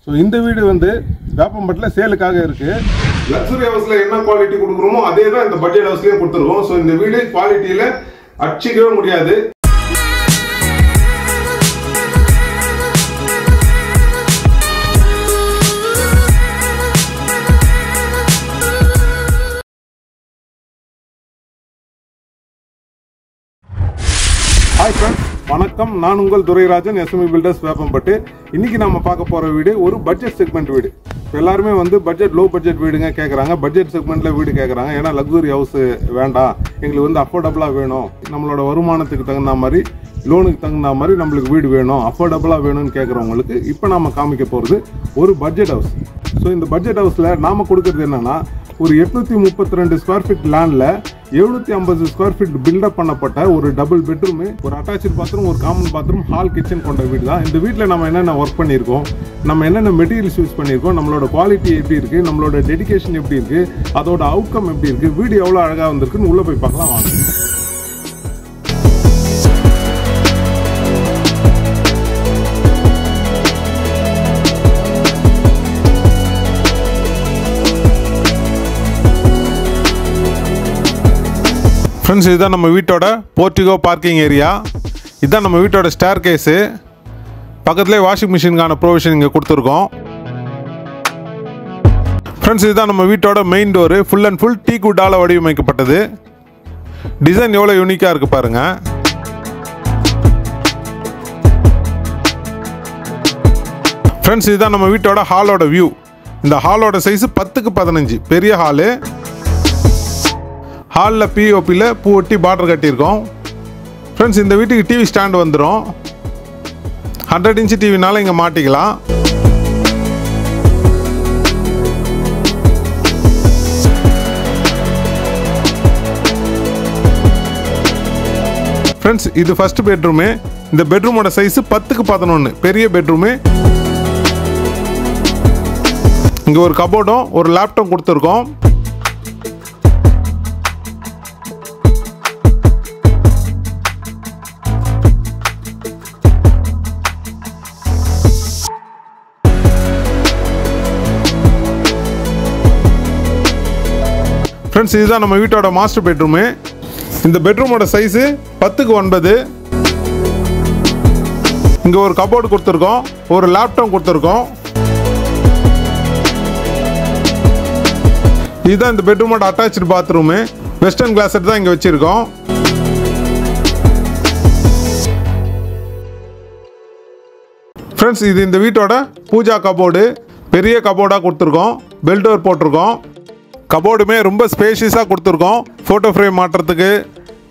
So இந்த வீடு வந்து வேப்பம்பட்டில் சேலுக்காக இருக்குது. லக்ஸுரி ஹவுஸில் என்ன குவாலிட்டி கொடுக்குறோமோ அதே தான் இந்த பட்ஜெட் ஹவுஸ்லேயும் கொடுத்துருக்கோம். ஸோ இந்த வீடு குவாலிட்டியில் அடிச்சிக்கவே முடியாது. ஹாய் ஃப்ரெண்ட்ஸ், வணக்கம். நான் உங்கள் துரைராஜன், எஸ்எம்இ பில்டர்ஸ் வேப்பம்பட்டு. இன்னைக்கு நம்ம பார்க்க போகிற வீடு ஒரு பட்ஜெட் செக்மெண்ட் வீடு. எல்லாருமே வந்து பட்ஜெட் லோ பட்ஜெட் வீடுங்க கேட்குறாங்க, பட்ஜெட் செக்மெண்ட்டில் வீடு கேட்குறாங்க. ஏன்னா லக்ஸுரி ஹவுஸ் வேண்டாம், எங்களுக்கு வந்து அஃபோர்டபுளாக வேணும், நம்மளோட வருமானத்துக்கு தகுந்த மாதிரி, லோனுக்கு தகுந்த மாதிரி நம்மளுக்கு வீடு வேணும், அஃபோர்டபுளாக வேணும்னு கேட்குறவங்களுக்கு இப்போ நாம் காமிக்க போகிறது ஒரு பட்ஜெட் ஹவுஸ். ஸோ இந்த பட்ஜெட் ஹவுஸில் நாம் கொடுக்குறது என்னென்னா, ஒரு 832 ஸ்கொயர் ஃபீட் லேண்டில் 750 ஸ்கொயர் ஃபீட் பில்டப் பண்ணப்பட்ட ஒரு டபுள் பெட்ரூமு, ஒரு அட்டாச்சு பாத்ரூம், ஒரு காமன் பாத்ரூம், ஹால், கிச்சன் கொண்ட வீடு தான். இந்த வீட்டில் நம்ம என்னென்ன ஒர்க் பண்ணியிருக்கோம், நம்ம என்னென்ன மெட்டீரியல்ஸ் யூஸ் பண்ணியிருக்கோம், நம்மளோட குவாலிட்டி எப்படி இருக்குது, நம்மளோட டெடிகேஷன் எப்படி இருக்குது, அதோட அவுட்கம் எப்படி இருக்குது, வீடு எவ்வளோ அழகாக வந்திருக்குன்னு உள்ளே போய் பார்க்கலாம் வாங்க. ஃப்ரெண்ட்ஸ், இதுதான் நம்ம வீட்டோட போர்ட்டிகோ பார்க்கிங் ஏரியா. இதுதான் நம்ம வீட்டோட ஸ்டேர் கேஸு. பக்கத்துலேயே வாஷிங் மிஷினுக்கான ப்ரொவிஷன் இங்கே கொடுத்துருக்கோம். ஃப்ரெண்ட்ஸ், இதுதான் நம்ம வீட்டோட main door. Full and full டீ குட்டால் வடிவமைக்கப்பட்டது. டிசைன் எவ்வளோ யூனிக்காக இருக்குது பாருங்கள். ஃப்ரெண்ட்ஸ், இதுதான் நம்ம வீட்டோட ஹாலோட வியூ. இந்த ஹாலோட சைஸு 10x15 பெரிய ஹாலு. ஹாலில் பிஓபியில் பூ ஒட்டி பார்டர் கட்டியிருக்கோம். ஃப்ரெண்ட்ஸ், இந்த வீட்டுக்கு டிவி ஸ்டாண்ட் வந்துடும். 100 இன்ச் டிவினால இங்கே மாட்டிக்கலாம். ஃப்ரெண்ட்ஸ், இது ஃபர்ஸ்ட் பெட்ரூமு. இந்த பெட்ரூமோட சைஸு 10x11 பெரிய பெட்ரூமு. இங்கே ஒரு கபோர்டும் ஒரு லேப்டாப் கொடுத்துருக்கோம். ஃப்ரெண்ட்ஸ், இதுதான் நம்ம வீட்டோட மாஸ்டர் பெட்ரூமு. இந்த பெட்ரூமோட சைஸு 10x9. இங்கே ஒரு கபோர்டு கொடுத்துருக்கோம், ஒரு லேப்டாப் கொடுத்துருக்கோம். இதுதான் இந்த பெட்ரூமோட அட்டாச்சு பாத்ரூமு. வெஸ்டர்ன் கிளாஸட் தான் இங்கே வச்சுருக்கோம். ஃப்ரெண்ட்ஸ், இது இந்த வீட்டோட பூஜா கபோர்டு. பெரிய கபோர்டாக கொடுத்துருக்கோம். பெல் டோர் போட்டிருக்கோம். கபோர்டுமே ரொம்ப ஸ்பேஷியஸாக கொடுத்துருக்கோம். ஃபோட்டோ ஃப்ரேம் மாட்டுறதுக்கு,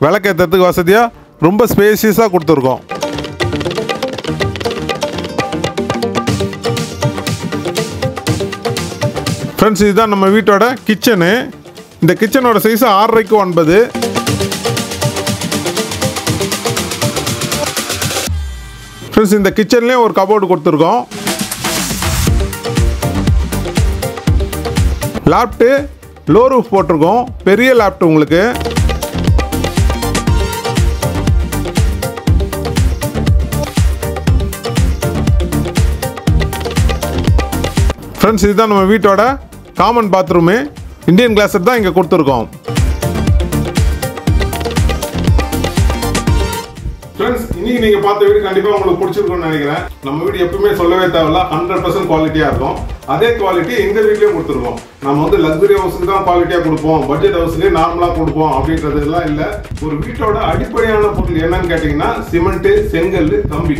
விளக்கேற்றுறதுக்கு வசதியாக ரொம்ப ஸ்பேஷியஸாக கொடுத்துருக்கோம். ஃப்ரெண்ட்ஸ், இதுதான் நம்ம வீட்டோட கிச்சனு. இந்த கிச்சனோட சைஸு 6x9. ஃப்ரெண்ட்ஸ், இந்த கிச்சன்லேயும் ஒரு கபோர்டு கொடுத்துருக்கோம். லேப்டு லோ ரூஃப் போட்டிருக்கோம். பெரிய லேப்டாப் உங்களுக்கு. ஃப்ரெண்ட்ஸ், இதுதான் நம்ம வீட்டோட காமன் பாத்ரூமு. இந்தியன் கிளாஸட் தான் இங்கே கொடுத்துருக்கோம். ஃப்ரெண்ட்ஸ், இன்னைக்கு நீங்கள் பார்த்த வீடு கண்டிப்பாக உங்களுக்கு பிடிச்சிருக்கும்னு நினைக்கிறேன். நம்ம வீடு எப்பவுமே சொல்லவே தேவையில்ல, 100% குவாலிட்டியாக இருக்கும். அதே குவாலிட்டி இந்த வீட்லேயும் கொடுத்துருக்கோம். நம்ம வந்து லக்ஸுரி ஹவுஸுக்கு தான் குவாலிட்டியாக கொடுப்போம், பட்ஜெட் ஹவுஸ்லேயே நார்மலாக கொடுப்போம் அப்படின்றதுலாம் இல்லை. ஒரு வீட்டோட அடிப்படையான பொருள் என்னன்னு கேட்டிங்கன்னா சிமெண்ட்டு, செங்கல், கம்பி.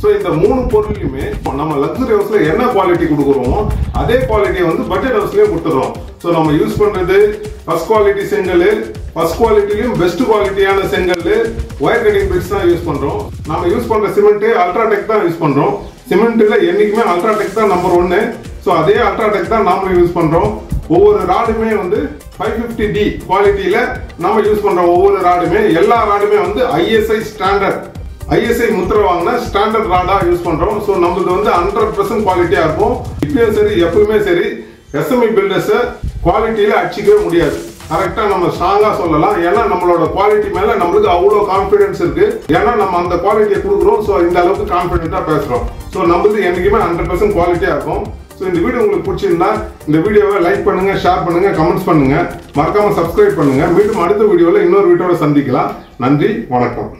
ஸோ இந்த 3 பொருளையுமே நம்ம லக்ஸுரி ஹவுஸில் என்ன குவாலிட்டி கொடுக்குறோமோ அதே குவாலிட்டியை வந்து பட்ஜெட் ஹவுஸ்லேயே கொடுத்துறோம். ஸோ நம்ம யூஸ் பண்ணுறது ஃபர்ஸ்ட் குவாலிட்டி செங்கல், ஃபர்ஸ்ட் குவாலிட்டிலையும் பெஸ்ட் குவாலிட்டியான செங்கல், ஒயர் கட்டிங் பிரிக்ஸ் தான் யூஸ் பண்ணுறோம். நம்ம யூஸ் பண்ணுற சிமெண்ட்டு அல்ட்ராடெக் தான் யூஸ் பண்ணுறோம். சிமெண்ட்டில் என்றைக்குமே அல்ட்ராடெக் தான் நம்பர் 1. ஸோ அதே அல்ட்ராடெக் தான் நாமளும் யூஸ் பண்ணுறோம். ஒவ்வொரு ராடுமே வந்து 550D குவாலிட்டியில் நம்ம யூஸ் பண்ணுற ஒவ்வொரு ராடுமே, எல்லா ராடுமே வந்து ISI ஸ்டாண்டர்ட், ISI முத்திரை வாங்கின ஸ்டாண்டர்ட் ராடாக யூஸ் பண்ணுறோம். ஸோ நம்மளுக்கு வந்து 100% குவாலிட்டியாக இருக்கும். இப்பயும் சரி எப்பவுமே சரி, எஸ்எம்இ பில்டர்ஸை குவாலிட்டியில் அடிச்சிக்கவே முடியாது. கரெக்டா நம்ம ஸ்ட்ராங்கா சொல்லலாம். ஏன்னா நம்மளோட குவாலிட்டி மேல நம்மளுக்கு அவ்வளோ கான்ஃபிடன்ஸ் இருக்கு. ஏன்னா நம்ம அந்த குவாலிட்டியை கொடுக்குறோம். ஸோ இந்த அளவுக்கு கான்ஃபிடென்ட்டா பேசுறோம். ஸோ நம்மளுக்கு என்னைக்குமே 100% குவாலிட்டியா இருக்கும். ஸோ இந்த வீடியோ உங்களுக்கு பிடிச்சிருந்தா இந்த வீடியோவை லைக் பண்ணுங்க, ஷேர் பண்ணுங்க, கமெண்ட்ஸ் பண்ணுங்க, மறக்காம சப்ஸ்கிரைப் பண்ணுங்க. மீண்டும் அடுத்த வீடியோவில் இன்னொரு வீடியோட சந்திக்கலாம். நன்றி, வணக்கம்.